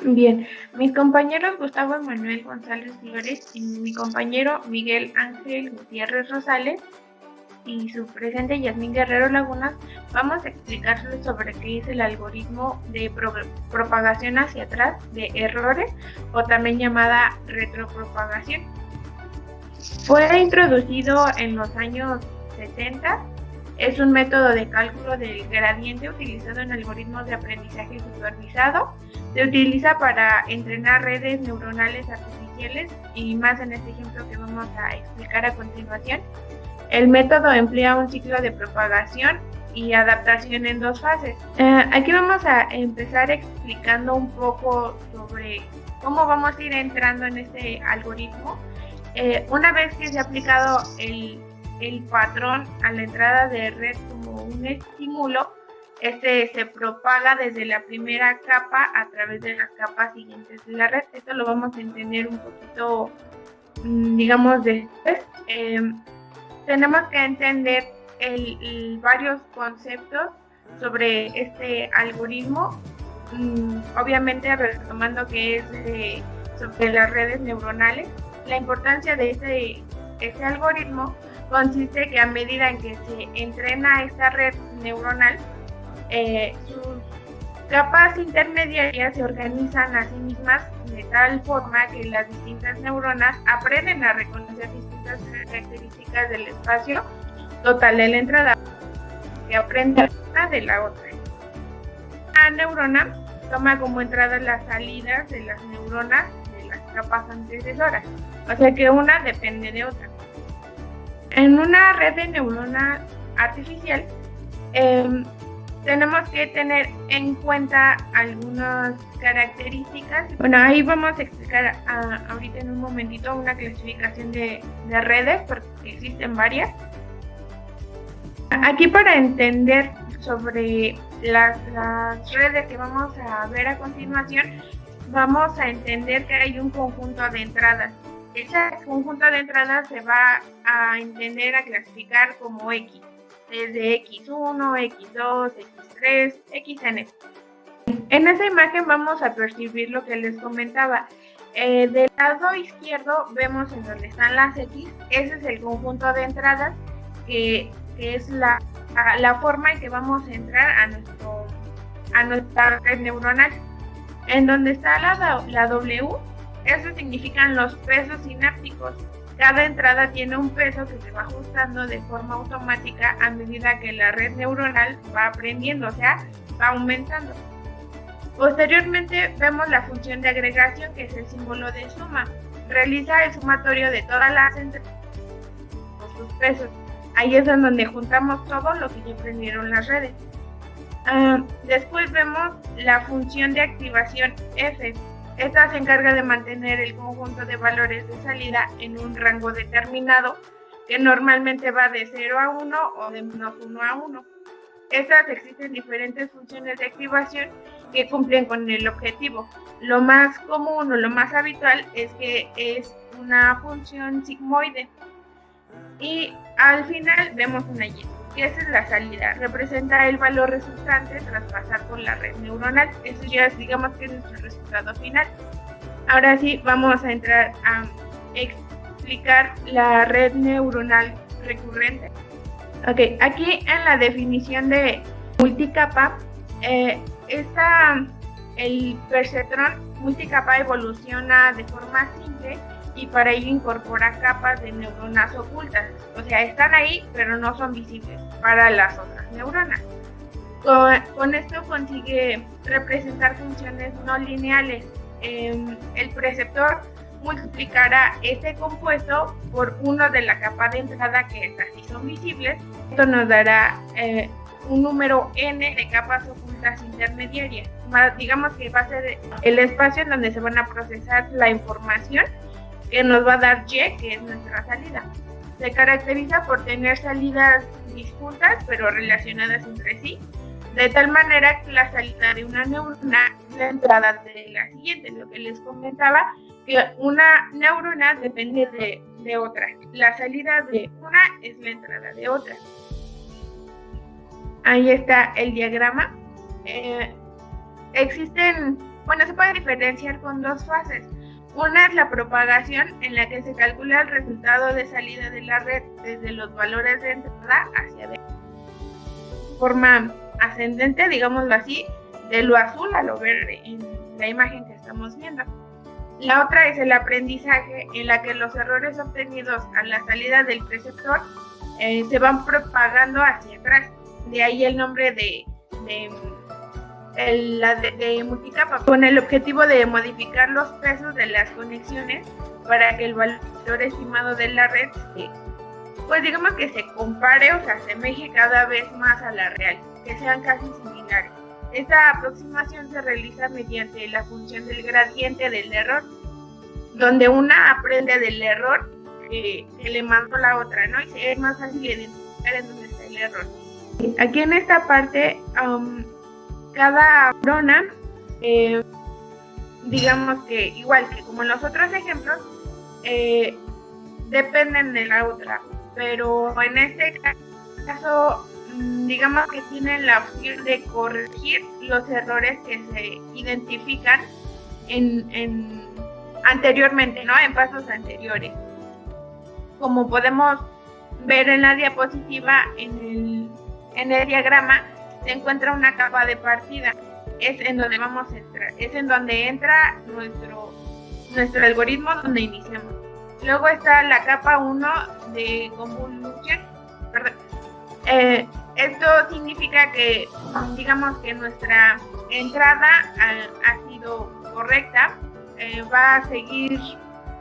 Bien, mis compañeros Gustavo Manuel González Flores y mi compañero Miguel Ángel Gutiérrez Rosales y su presente Yasmín Guerrero Lagunas, vamos a explicarles sobre qué es el algoritmo de propagación hacia atrás de errores, o también llamada retropropagación. Fue introducido en los años 70. Es un método de cálculo del gradiente utilizado en algoritmos de aprendizaje supervisado. Se utiliza para entrenar redes neuronales artificiales y más en este ejemplo que vamos a explicar a continuación. El método emplea un ciclo de propagación y adaptación en dos fases. Aquí vamos a empezar explicando un poco sobre cómo vamos a ir entrando en este algoritmo. Una vez que se ha aplicado el patrón a la entrada de red como un estímulo, este se propaga desde la primera capa a través de las capas siguientes de la red. Esto lo vamos a entender un poquito, digamos, después. Tenemos que entender varios conceptos sobre este algoritmo, obviamente retomando que es sobre las redes neuronales. La importancia de este algoritmo consiste que a medida en que se entrena esta red neuronal, sus capas intermediarias se organizan a sí mismas de tal forma que las distintas neuronas aprenden a reconocer distintas características del espacio total de la entrada, que aprende una de la otra. La neurona toma como entrada las salidas de las neuronas de las capas antecesoras, o sea que una depende de otra. En una red de neuronas artificial, tenemos que tener en cuenta algunas características. Bueno, ahí vamos a explicar ahorita en un momentito una clasificación de redes, porque existen varias. Aquí, para entender sobre las redes que vamos a ver a continuación, vamos a entender que hay un conjunto de entradas. Ese conjunto de entradas se va a entender, a clasificar como X, desde X1, X2, X3, XN. En esa imagen vamos a percibir lo que les comentaba. Del lado izquierdo vemos en donde están las X. Ese es el conjunto de entradas que es la forma en que vamos a entrar a nuestra red neuronal. En donde está la W, eso significan los pesos sinápticos. Cada entrada tiene un peso que se va ajustando de forma automática a medida que la red neuronal va aprendiendo, o sea, va aumentando. Posteriormente vemos la función de agregación, que es el símbolo de suma. Realiza el sumatorio de todas las entradas por sus pesos. Ahí es en donde juntamos todo lo que ya aprendieron las redes. Después vemos la función de activación F. Esta se encarga de mantener el conjunto de valores de salida en un rango determinado, que normalmente va de 0 a 1 o de menos 1 a 1. Estas existen diferentes funciones de activación que cumplen con el objetivo. Lo más común o lo más habitual es que es una función sigmoide. Y al final vemos una Y, que esa es la salida. Representa el valor resultante tras pasar por la red neuronal. Eso ya es, digamos, que es nuestro resultado final. Ahora sí, vamos a entrar a explicar la red neuronal recurrente. Ok, aquí en la definición de multicapa, el perceptrón multicapa evoluciona de forma simple y para ello incorpora capas de neuronas ocultas. O sea, están ahí, pero no son visibles para las otras neuronas. Con esto consigue representar funciones no lineales. El preceptor multiplicará este compuesto por uno de la capa de entrada, que estas sí son visibles. Esto nos dará un número n de capas ocultas intermediarias. Digamos que va a ser el espacio en donde se van a procesar la información que nos va a dar Y, que es nuestra salida. Se caracteriza por tener salidas disjuntas pero relacionadas entre sí, de tal manera que la salida de una neurona es la entrada de la siguiente. Lo que les comentaba, que una neurona depende de otra. La salida de una es la entrada de otra. Ahí está el diagrama. Existen Bueno, se puede diferenciar con dos fases. Una es la propagación, en la que se calcula el resultado de salida de la red desde los valores de entrada hacia adentro. Forma ascendente, digámoslo así, de lo azul a lo verde en la imagen que estamos viendo. La otra es el aprendizaje, en la que los errores obtenidos a la salida del preceptor se van propagando hacia atrás. De ahí el nombre de multicapa, con el objetivo de modificar los pesos de las conexiones para que el valor estimado de la red pues digamos que se compare o se asemeje cada vez más a la real, que sean casi similares. Esta aproximación se realiza mediante la función del gradiente del error, donde una aprende del error que le mandó la otra, ¿no? Y es más fácil identificar en dónde está el error. Aquí en esta parte, cada neurona, digamos que igual que como en los otros ejemplos, dependen de la otra, pero en este caso, digamos que tienen la opción de corregir los errores que se identifican anteriormente, ¿no? En pasos anteriores. Como podemos ver en la diapositiva, en el diagrama se encuentra una capa de partida. Es en donde vamos a entrar, es en donde entra nuestro algoritmo, donde iniciamos. Luego está la capa 1 de convolución. Esto significa que, digamos que nuestra entrada ha sido correcta, va a seguir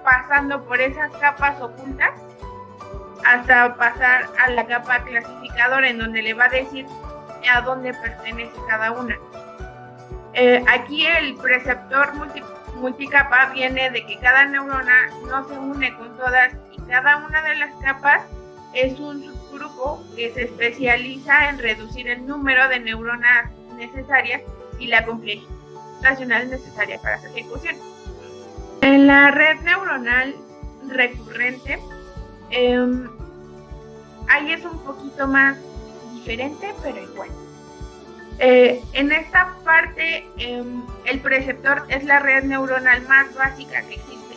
pasando por esas capas ocultas hasta pasar a la capa clasificadora, en donde le va a decir a dónde pertenece cada una. Aquí el preceptor multicapa viene de que cada neurona no se une con todas, y cada una de las capas es un subgrupo que se especializa en reducir el número de neuronas necesarias y la complejidad racional necesaria para su ejecución. En la red neuronal recurrente, ahí es un poquito más diferente, pero igual. En esta parte, el preceptor es la red neuronal más básica que existe.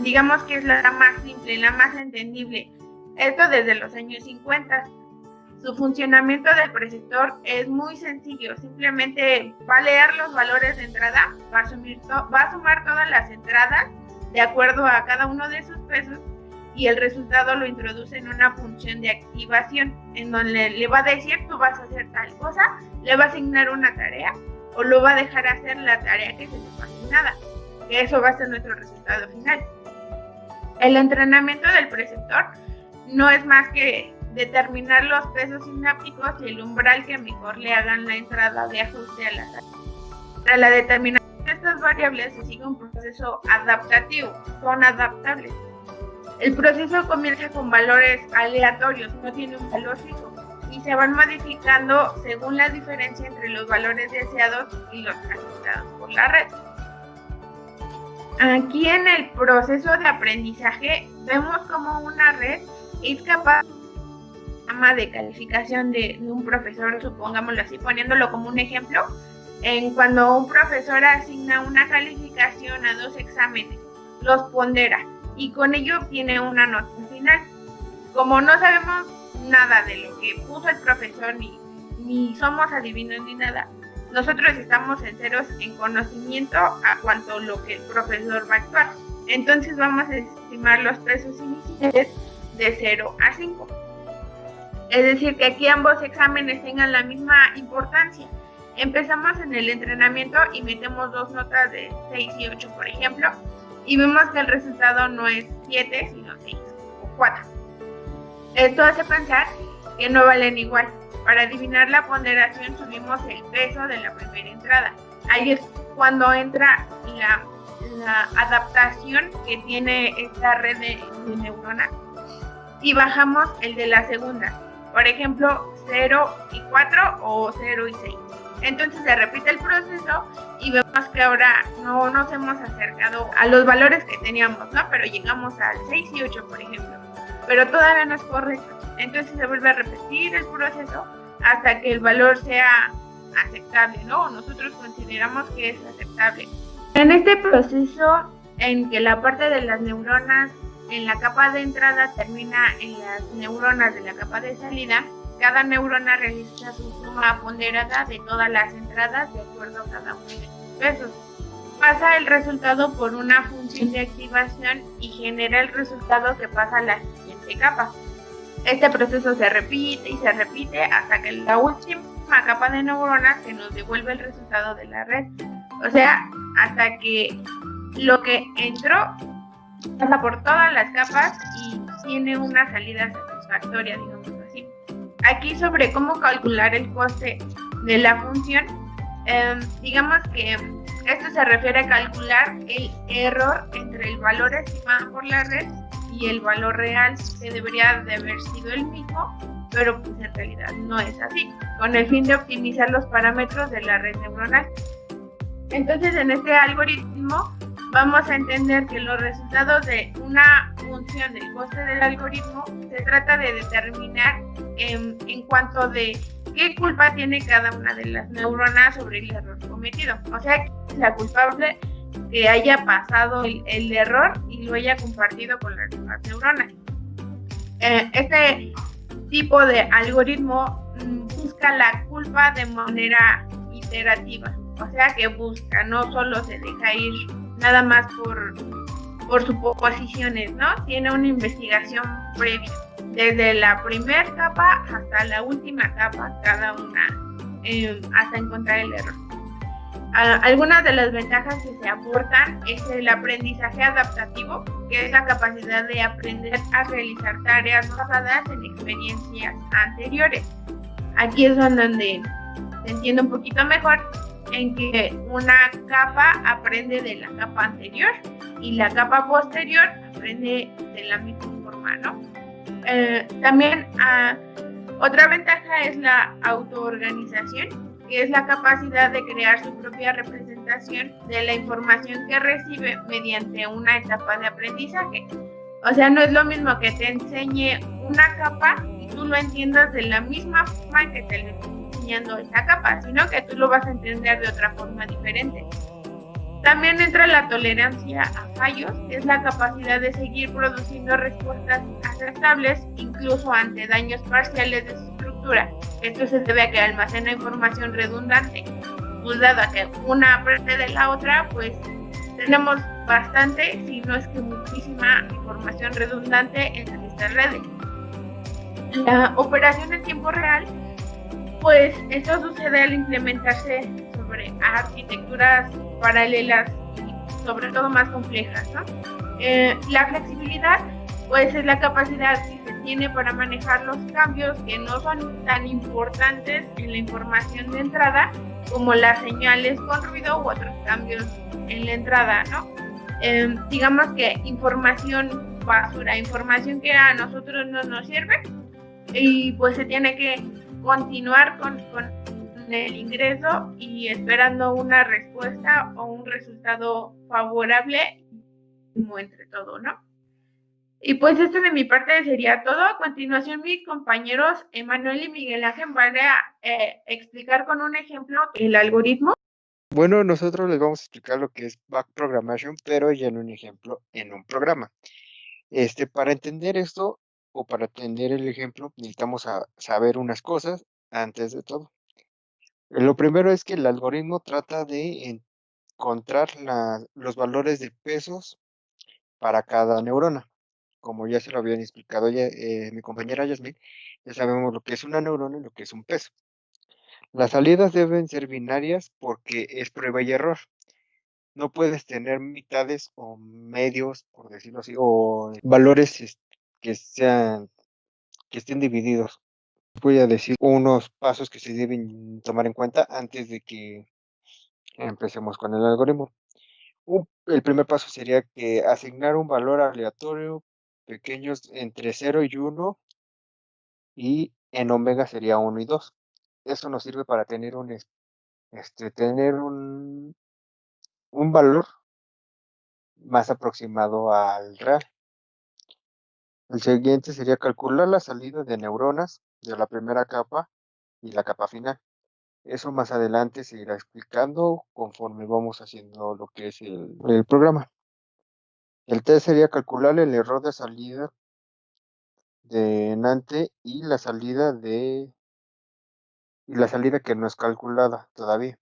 Digamos que es la más simple, la más entendible. Esto desde los años 50. Su funcionamiento del preceptor es muy sencillo. Simplemente va a leer los valores de entrada, va a sumar todas las entradas de acuerdo a cada uno de sus pesos, y el resultado lo introduce en una función de activación, en donde le va a decir: tú vas a hacer tal cosa, le va a asignar una tarea o lo va a dejar hacer la tarea que se le fue asignada, que eso va a ser nuestro resultado final. El entrenamiento del preceptor no es más que determinar los pesos sinápticos y el umbral que mejor le hagan la entrada de ajuste a la tarea. Para la determinación de estas variables se sigue un proceso adaptativo, son adaptables. El proceso comienza con valores aleatorios, no tiene un valor fijo, y se van modificando según la diferencia entre los valores deseados y los ajustados por la red. Aquí en el proceso de aprendizaje vemos como una red es capaz de calificación de un profesor, supongámoslo así, poniéndolo como un ejemplo, cuando un profesor asigna una calificación a 2 exámenes, los pondera y con ello obtiene una nota final. Como no sabemos nada de lo que puso el profesor, ni somos adivinos ni nada, nosotros estamos enteros en conocimiento a cuanto a lo que el profesor va a actuar. Entonces vamos a estimar los pesos iniciales de 0 a 5. Es decir, que aquí ambos exámenes tengan la misma importancia. Empezamos en el entrenamiento y metemos 2 notas de 6 y 8, por ejemplo, y vemos que el resultado no es 7, sino 6 o 4. Esto hace pensar que no valen igual. Para adivinar la ponderación subimos el peso de la primera entrada. Ahí es cuando entra la adaptación que tiene esta red de neuronas, y bajamos el de la segunda. Por ejemplo, 0 y 4 o 0 y 6. Entonces se repite el proceso y vemos que ahora no nos hemos acercado a los valores que teníamos, ¿no? Pero llegamos al 6 y 8, por ejemplo. Pero todavía no es correcto. Entonces se vuelve a repetir el proceso hasta que el valor sea aceptable, ¿no? Nosotros consideramos que es aceptable. En este proceso en que la parte de las neuronas en la capa de entrada termina en las neuronas de la capa de salida, cada neurona realiza su suma ponderada de todas las entradas de acuerdo a cada uno de sus pesos. Pasa el resultado por una función de activación y genera el resultado que pasa a la siguiente capa. Este proceso se repite y se repite hasta que la última capa de neuronas que nos devuelve el resultado de la red. O sea, hasta que lo que entró pasa por todas las capas y tiene una salida satisfactoria, digamos así. Aquí sobre cómo calcular el coste de la función, digamos que esto se refiere a calcular el error entre el valor estimado por la red y el valor real, que debería de haber sido el mismo, pero pues en realidad no es así, con el fin de optimizar los parámetros de la red neuronal. Entonces, en este algoritmo vamos a entender que los resultados de una función del coste del algoritmo se trata de determinar en cuanto de qué culpa tiene cada una de las neuronas sobre el error cometido. O sea, la culpable que haya pasado el error y lo haya compartido con las demás neuronas. Este tipo de algoritmo busca la culpa de manera iterativa, o sea que busca, no solo se deja ir nada más por suposiciones, ¿no? Tiene una investigación previa, desde la primera capa hasta la última capa, cada una, hasta encontrar el error. Algunas de las ventajas que se aportan es el aprendizaje adaptativo, que es la capacidad de aprender a realizar tareas basadas en experiencias anteriores. Aquí es donde se entiende un poquito mejor en que una capa aprende de la capa anterior y la capa posterior aprende de la misma forma, ¿no? También otra ventaja es la autoorganización, que es la capacidad de crear su propia representación de la información que recibe mediante una etapa de aprendizaje. O sea, no es lo mismo que te enseñe una capa y tú lo entiendas de la misma forma que te lo está enseñando esa capa, sino que tú lo vas a entender de otra forma diferente. También entra la tolerancia a fallos, que es la capacidad de seguir produciendo respuestas aceptables incluso ante daños parciales de su estructura. Esto se debe a que almacena información redundante. Pues dado a que una aprende de la otra, pues tenemos bastante, si no es que muchísima información redundante entre estas redes. La operación en tiempo real, pues esto sucede al implementarse sobre arquitecturas paralelas y sobre todo más complejas, ¿no? La flexibilidad, pues es la capacidad que se tiene para manejar los cambios que no son tan importantes en la información de entrada como las señales con ruido u otros cambios en la entrada, ¿no? Digamos que información basura, información que a nosotros no nos sirve y pues se tiene que continuar con el ingreso y esperando una respuesta o un resultado favorable como entre todo, ¿no? Y pues esto de mi parte sería todo. A continuación, mis compañeros Emanuel y Miguel Ángel van a explicar con un ejemplo el algoritmo. Bueno, nosotros les vamos a explicar lo que es back programmation, pero ya en un ejemplo, en un programa. Para entender esto o para entender el ejemplo, necesitamos saber unas cosas antes de todo. Lo primero es que el algoritmo trata de encontrar los valores de pesos para cada neurona. Como ya se lo habían explicado ya, mi compañera Yasmin, ya sabemos lo que es una neurona y lo que es un peso. Las salidas deben ser binarias porque es prueba y error. No puedes tener mitades o medios, por decirlo así, o valores que sean, que estén divididos. Voy a decir unos pasos que se deben tomar en cuenta antes de que empecemos con el algoritmo. El primer paso sería que asignar un valor aleatorio pequeños entre 0 y 1 y en omega sería 1 y 2. Eso nos sirve para tener tener un valor más aproximado al real. El siguiente sería calcular la salida de neuronas de la primera capa y la capa final. Eso más adelante se irá explicando conforme vamos haciendo lo que es el programa. El test sería calcular el error de salida de NANTE y la salida que no es calculada todavía.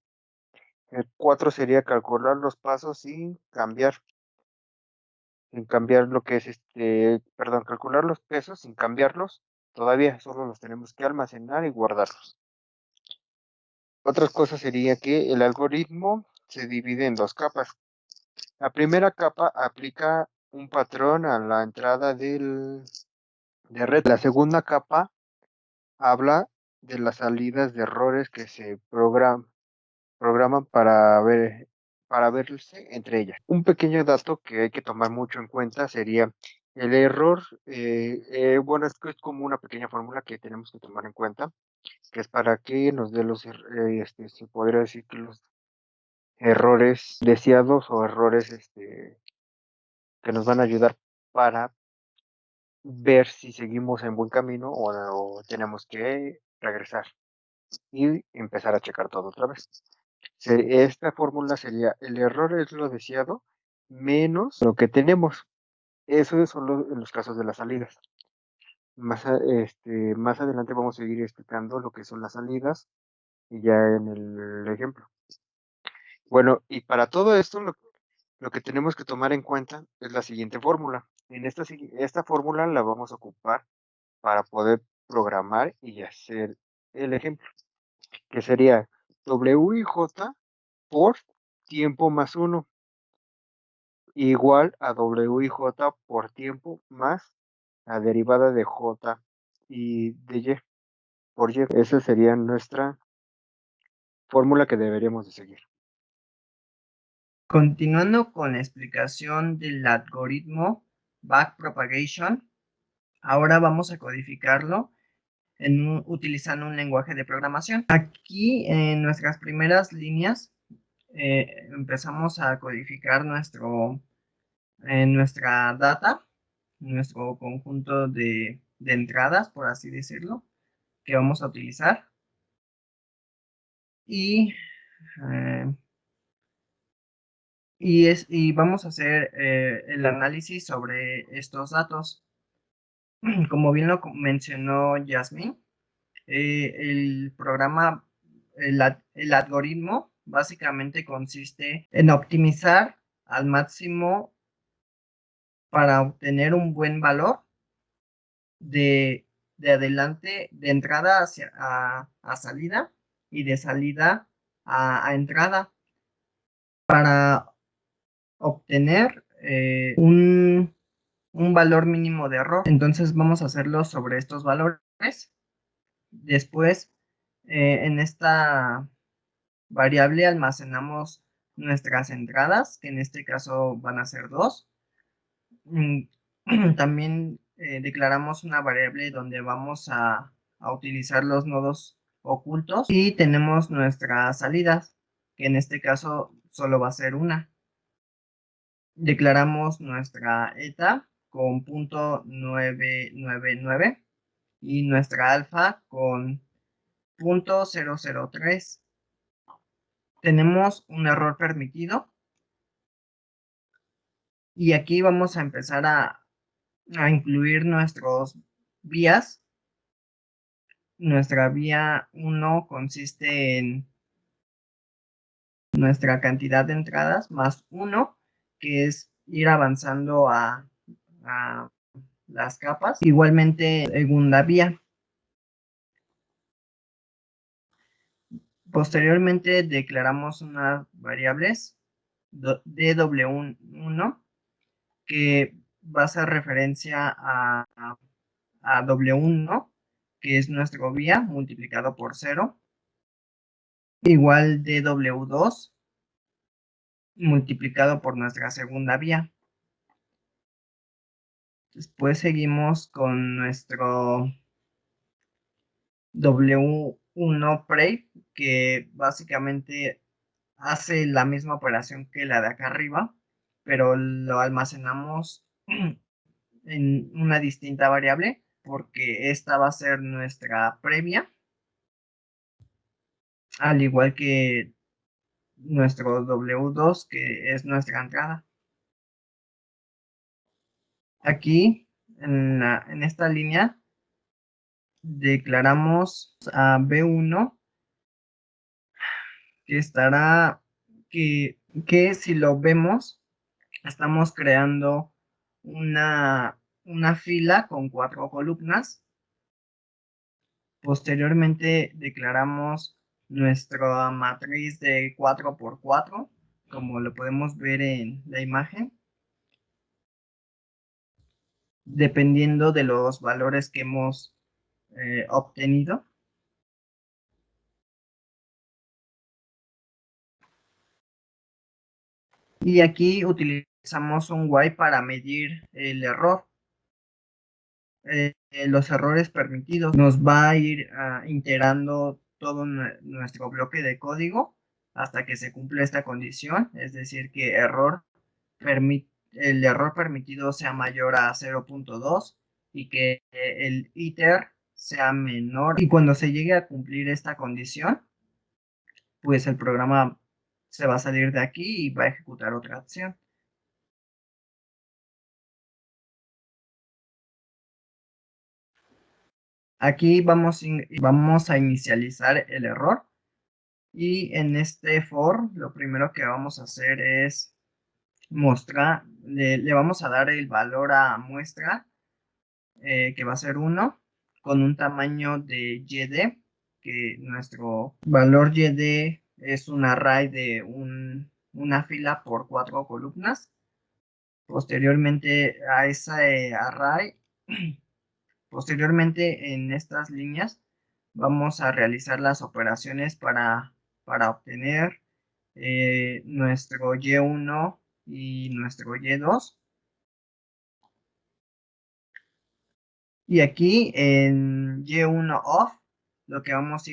El 4 sería calcular los pasos sin cambiar lo que es perdón, calcular los pesos sin cambiarlos todavía, solo los tenemos que almacenar y guardarlos. Otras cosas sería que el algoritmo se divide en dos capas. La primera capa aplica un patrón a la entrada de red. La segunda capa habla de las salidas de errores que se programan para verse entre ellas. Un pequeño dato que hay que tomar mucho en cuenta sería el error, bueno, es que es como una pequeña fórmula que tenemos que tomar en cuenta, que es para que nos dé se podría decir que los errores deseados o errores que nos van a ayudar para ver si seguimos en buen camino o tenemos que regresar y empezar a checar todo otra vez. Esta fórmula sería el error es lo deseado menos lo que tenemos. Eso son en los casos de las salidas. Más adelante vamos a seguir explicando lo que son las salidas y ya en el ejemplo. Bueno, y para todo esto lo que tenemos que tomar en cuenta es la siguiente fórmula. Esta fórmula la vamos a ocupar para poder programar y hacer el ejemplo, que sería W y J por tiempo más 1 igual a W y J por tiempo más la derivada de J y de Y por Y. Esa sería nuestra fórmula que deberíamos de seguir. Continuando con la explicación del algoritmo backpropagation, ahora vamos a codificarlo utilizando un lenguaje de programación. Aquí en nuestras primeras líneas empezamos a codificar nuestra data, nuestro conjunto de entradas, por así decirlo, que vamos a utilizar. Y vamos a hacer el análisis sobre estos datos. Como bien lo mencionó Yasmin, el programa, el algoritmo básicamente consiste en optimizar al máximo para obtener un buen valor de adelante, de entrada a salida y de salida a entrada para obtener un valor mínimo de error. Entonces vamos a hacerlo sobre estos valores. Después, en esta variable almacenamos nuestras entradas, que en este caso van a ser 2. También declaramos una variable donde vamos a utilizar los nodos ocultos y tenemos nuestras salidas, que en este caso solo va a ser una. Declaramos nuestra eta con .999 y nuestra alfa con .003. Tenemos un error permitido y aquí vamos a empezar a incluir nuestros vías. Nuestra vía 1 consiste en nuestra cantidad de entradas más 1, que es ir avanzando a las capas. Igualmente, segunda vía. Posteriormente declaramos unas variables dw1 que va a hacer referencia a W1, que es nuestro vía multiplicado por 0, igual dw2 multiplicado por nuestra segunda vía. Después seguimos con nuestro W1 pre, que básicamente hace la misma operación que la de acá arriba, pero lo almacenamos en una distinta variable porque esta va a ser nuestra previa. al igual que nuestro W2, que es nuestra entrada. Aquí, en esta línea, declaramos a B1 que estará, que si lo vemos, estamos creando una fila con 4 columnas. Posteriormente declaramos nuestra matriz de 4x4, como lo podemos ver en la imagen, dependiendo de los valores que hemos obtenido. Y aquí utilizamos un Y para medir el error. Los errores permitidos. Nos va a ir iterando todo nuestro bloque de código hasta que se cumpla esta condición, es decir, que el error permitido sea mayor a 0.2 y que el iter sea menor. Y cuando se llegue a cumplir esta condición, pues el programa se va a salir de aquí y va a ejecutar otra acción. Aquí vamos a inicializar el error y en este for lo primero que vamos a hacer es le vamos a dar el valor a muestra que va a ser 1 con un tamaño de yd, que nuestro valor yd es un array de una fila por 4 columnas. Posteriormente a ese array, posteriormente en estas líneas vamos a realizar las operaciones para obtener nuestro y1 y nuestro y2. Y aquí en y1 off lo que vamos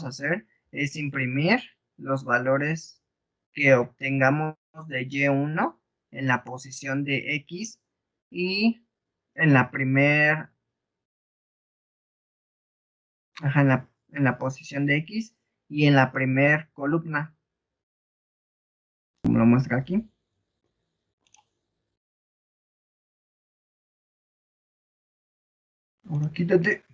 a hacer es imprimir los valores que obtengamos de y1 en la posición de x y en la en la posición de x y en la primer columna, como lo muestra aquí. Ahora quítate.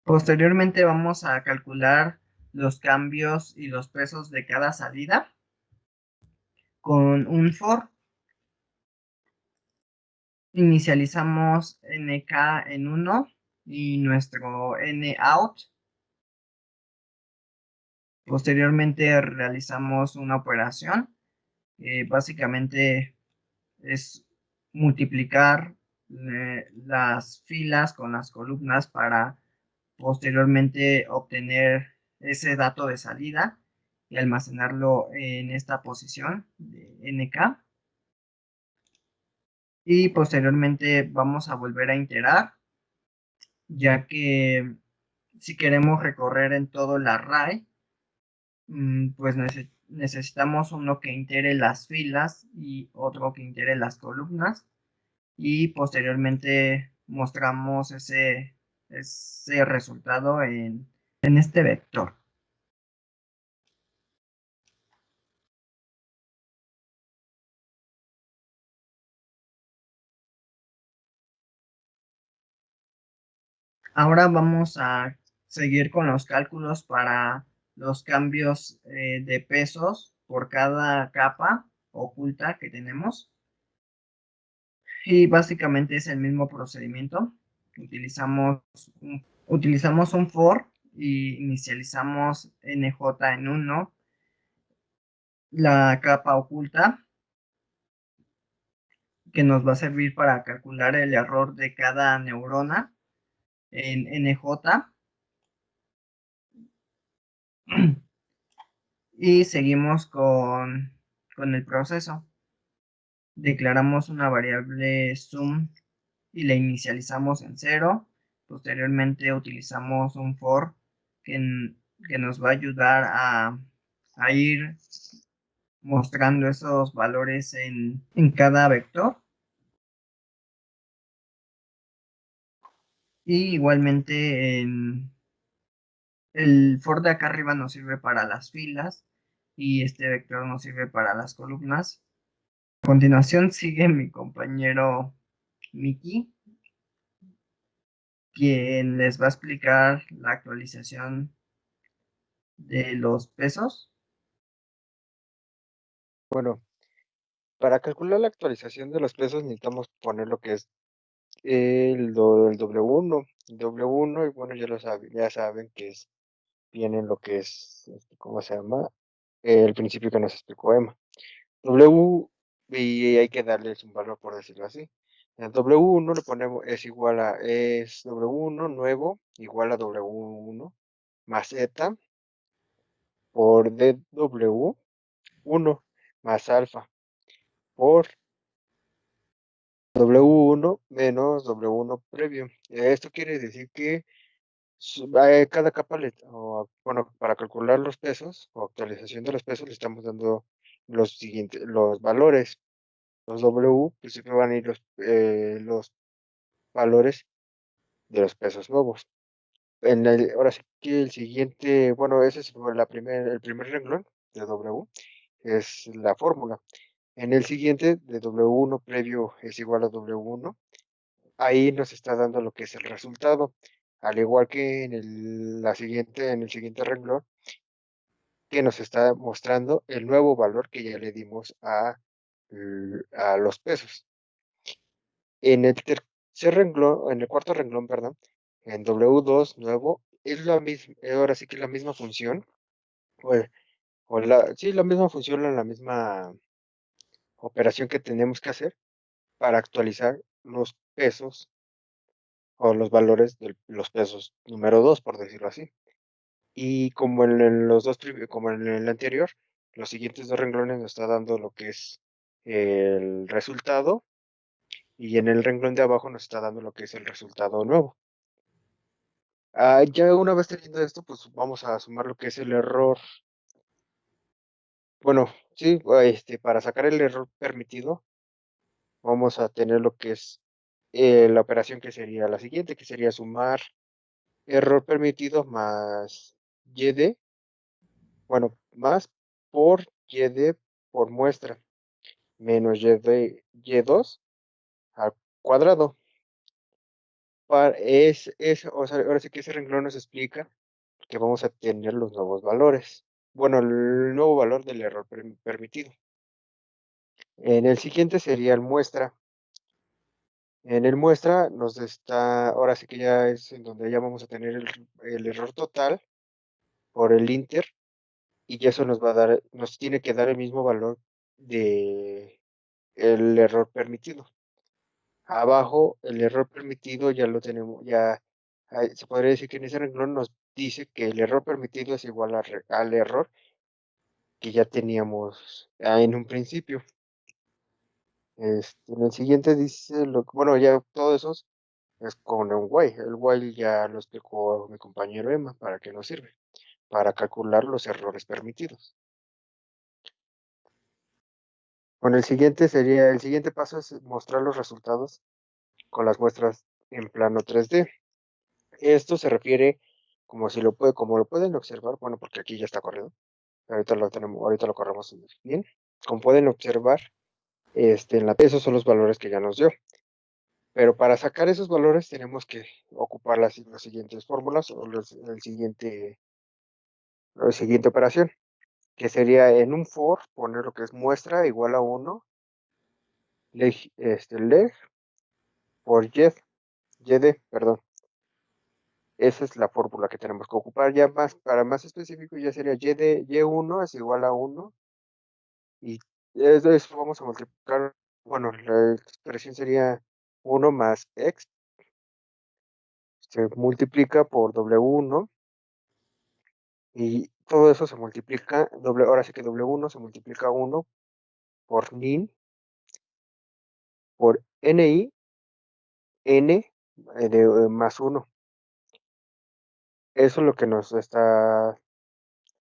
Posteriormente vamos a calcular los cambios y los pesos de cada salida con un for. Inicializamos nk en 1 y nuestro nout. Posteriormente realizamos una operación. Básicamente es multiplicar las filas con las columnas para posteriormente obtener ese dato de salida y almacenarlo en esta posición de nk. Y posteriormente vamos a volver a iterar, ya que si queremos recorrer en todo el array, pues necesitamos uno que integre las filas y otro que integre las columnas. Y posteriormente mostramos ese resultado en este vector. Ahora vamos a seguir con los cálculos para los cambios de pesos por cada capa oculta que tenemos. Y básicamente es el mismo procedimiento. Utilizamos un for y inicializamos nj en 1, la capa oculta, que nos va a servir para calcular el error de cada neurona en nj. Y seguimos con el proceso. Declaramos una variable sum y la inicializamos en 0. Posteriormente utilizamos un for que nos va a ayudar a ir mostrando esos valores en cada vector. Y igualmente El for de acá arriba nos sirve para las filas y este vector nos sirve para las columnas. A continuación sigue mi compañero Miki, quien les va a explicar la actualización de los pesos. Bueno, para calcular la actualización de los pesos necesitamos poner lo que es el W1. El W1, y bueno, ya saben que viene lo que es, ¿cómo se llama? El principio que nos explicó Emma. W, y hay que darles un valor, por decirlo así. El W1 le ponemos, es W1 nuevo, igual a W1 más Z por DW1 más alfa por W1 menos W1 previo. Esto quiere decir que cada capa, bueno, para calcular los pesos o actualización de los pesos, le estamos dando los valores. Los W, pues siempre van a ir los valores de los pesos nuevos. Ahora sí que el siguiente, bueno, ese es el primer renglón de W, es la fórmula. En el siguiente, de W1 previo es igual a W1, ahí nos está dando lo que es el resultado. Al igual que en el siguiente renglón, que nos está mostrando el nuevo valor que ya le dimos a los pesos. En el tercer renglón, en el cuarto renglón, perdón, en W2 nuevo, es la misma, ahora sí que es la misma función, sí, la misma función, la misma operación que tenemos que hacer para actualizar los pesos o los valores de los pesos número 2, por decirlo así. Y como como en el anterior, los siguientes dos renglones nos está dando lo que es el resultado, y en el renglón de abajo nos está dando lo que es el resultado nuevo. Ya una vez teniendo esto, pues vamos a sumar lo que es el error. Bueno, sí, para sacar el error permitido, vamos a tener lo que es la operación que sería la siguiente, que sería sumar error permitido más YD, bueno, más por YD por muestra, menos Y2 al cuadrado. O sea, ahora sí que ese renglón nos explica que vamos a tener los nuevos valores. Bueno, el nuevo valor del error permitido. En el siguiente sería el muestra. En el muestra ahora sí que ya es en donde ya vamos a tener el error total por el inter, y eso nos tiene que dar el mismo valor de el error permitido. Abajo, el error permitido ya lo tenemos, se podría decir que en ese renglón nos dice que el error permitido es igual al error que ya teníamos en un principio. En el siguiente dice, bueno, ya todo eso es con un while. El while ya lo explicó mi compañero Emma, para qué nos sirve, para calcular los errores permitidos. Bueno, el siguiente paso es mostrar los resultados con las muestras en plano 3D. Esto se refiere, como lo pueden observar, bueno, porque aquí ya está corrido, ahorita lo corremos bien. Como pueden observar, esos son los valores que ya nos dio. Pero para sacar esos valores tenemos que ocupar las siguientes fórmulas o la siguiente operación, que sería en un for poner lo que es muestra igual a 1, leg por yd, perdón. Esa es la fórmula que tenemos que ocupar. Para más específico, ya sería y1 es igual a 1, y eso vamos a multiplicar. Bueno, la expresión sería 1 más x, se multiplica por w1, y todo eso se multiplica, ahora sí que W1 se multiplica 1 por nin, por ni, más 1. Eso es lo que nos está...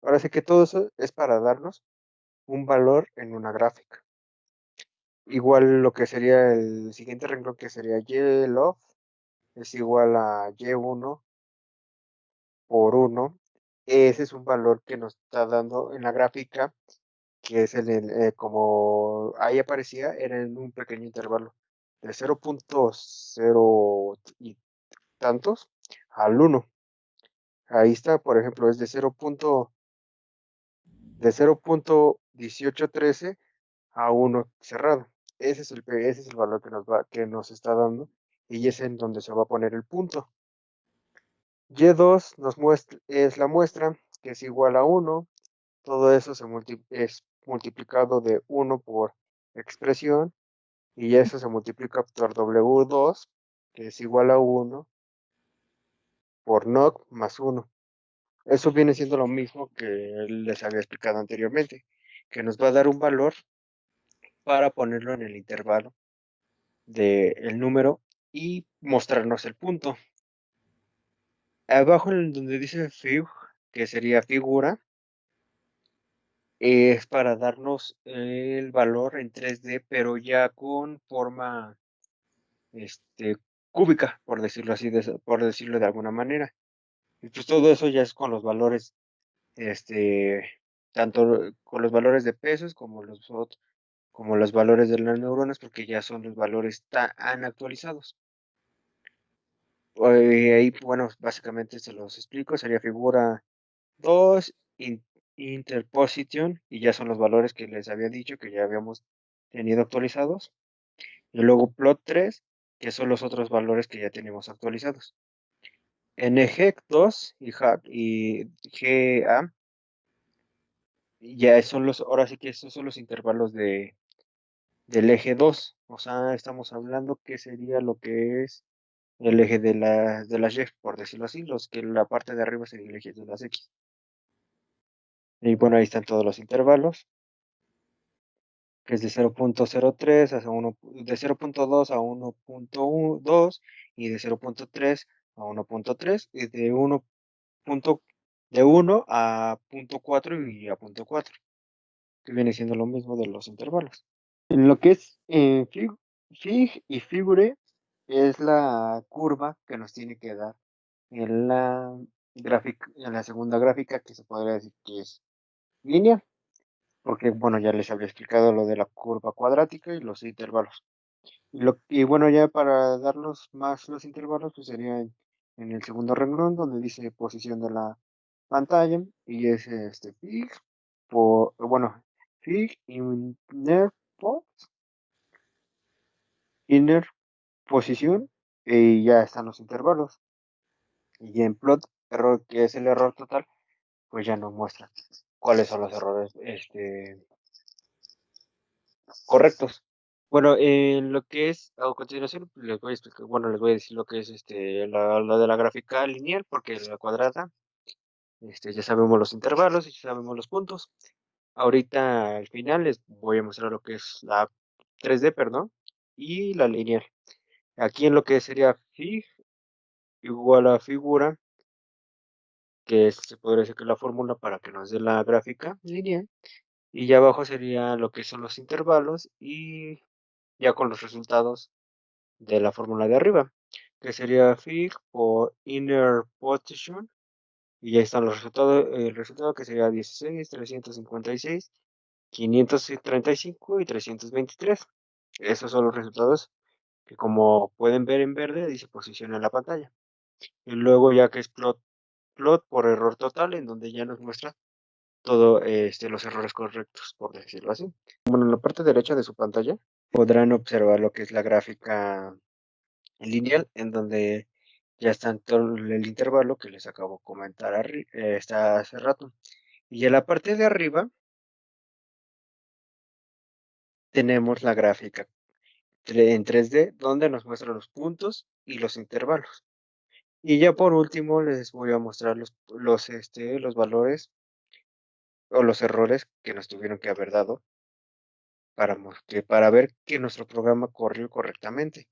Ahora sí que todo eso es para darnos un valor en una gráfica. Igual lo que sería el siguiente renglón, que sería y log, es igual a y1 por 1 ese es un valor que nos está dando en la gráfica, que es como ahí aparecía, era en un pequeño intervalo de 0.0 y tantos al 1. Ahí está, por ejemplo, es de 0.1813 a 1 cerrado. Ese es el valor que nos está dando y es en donde se va a poner el punto. Y2 es la muestra, que es igual a 1. Todo eso es multiplicado de 1 por expresión y eso se multiplica por W2, que es igual a 1 por NOC más 1. Eso viene siendo lo mismo que les había explicado anteriormente, que nos va a dar un valor para ponerlo en el intervalo del número y mostrarnos el punto. Abajo en donde dice fig, que sería figura, es para darnos el valor en 3D, pero ya con forma este, cúbica, por decirlo así, por decirlo de alguna manera. Y pues todo eso ya es con los valores, tanto con los valores de pesos como los valores de las neuronas, porque ya son los valores tan actualizados. Ahí, bueno, básicamente se los explico, sería figura 2 interposition, y ya son los valores que les había dicho que ya habíamos tenido actualizados. Y luego plot 3, que son los otros valores que ya tenemos actualizados. En EGEC 2 y GA, ya son ahora sí que estos son los intervalos del eje 2. O sea, estamos hablando que sería lo que es el eje de las Y, por decirlo así, los que la parte de arriba sería el eje de las X. Y bueno, ahí están todos los intervalos, que es de 0.03 hasta 1, de 0.2 a 1.2 y de 0.3 a 1.3 y de 1 a 0.4 y a 0.4, que viene siendo lo mismo de los intervalos. En lo que es Fig y Figure es la curva que nos tiene que dar en la en la segunda gráfica, que se podría decir que es lineal, porque bueno, ya les había explicado lo de la curva cuadrática y los intervalos. Y bueno, ya para darnos más los intervalos, pues sería en el segundo renglón, donde dice posición de la pantalla, y es Fig, bueno, Fig inner posición, y ya están los intervalos. Y en plot error, que es el error total, pues ya nos muestra cuáles son los errores correctos. Bueno, en lo que es a continuación, pues, les voy a explicar, bueno, les voy a decir lo que es lo de la gráfica lineal, porque la cuadrada, ya sabemos los intervalos y ya sabemos los puntos. Ahorita al final les voy a mostrar lo que es la 3D, perdón, y la lineal. Aquí en lo que sería Fig igual a figura, se podría decir que es la fórmula para que nos dé la gráfica lineal, y ya abajo sería lo que son los intervalos y ya con los resultados de la fórmula de arriba, que sería Fig por inner position, y ya están los resultados, el resultado que sería 16, 356, 535 y 323. Esos son los resultados que, como pueden ver en verde, dice posición en la pantalla. Y luego ya que es plot por error total, en donde ya nos muestra todo los errores correctos, por decirlo así. Bueno, en la parte derecha de su pantalla podrán observar lo que es la gráfica lineal, en donde ya está todo el intervalo que les acabo de comentar está hace rato. Y en la parte de arriba tenemos la gráfica en 3D, donde nos muestra los puntos y los intervalos. Y ya por último les voy a mostrar los valores o los errores que nos tuvieron que haber dado para ver que nuestro programa corrió correctamente.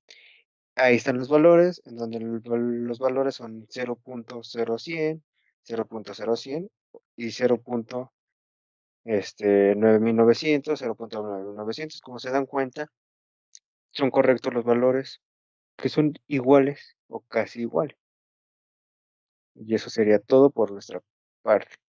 Ahí están los valores, en donde los valores son 0.0100, 0.0100 y 0.9900, 0.9900. Como se dan cuenta, son correctos los valores, que son iguales o casi iguales. Y eso sería todo por nuestra parte. par.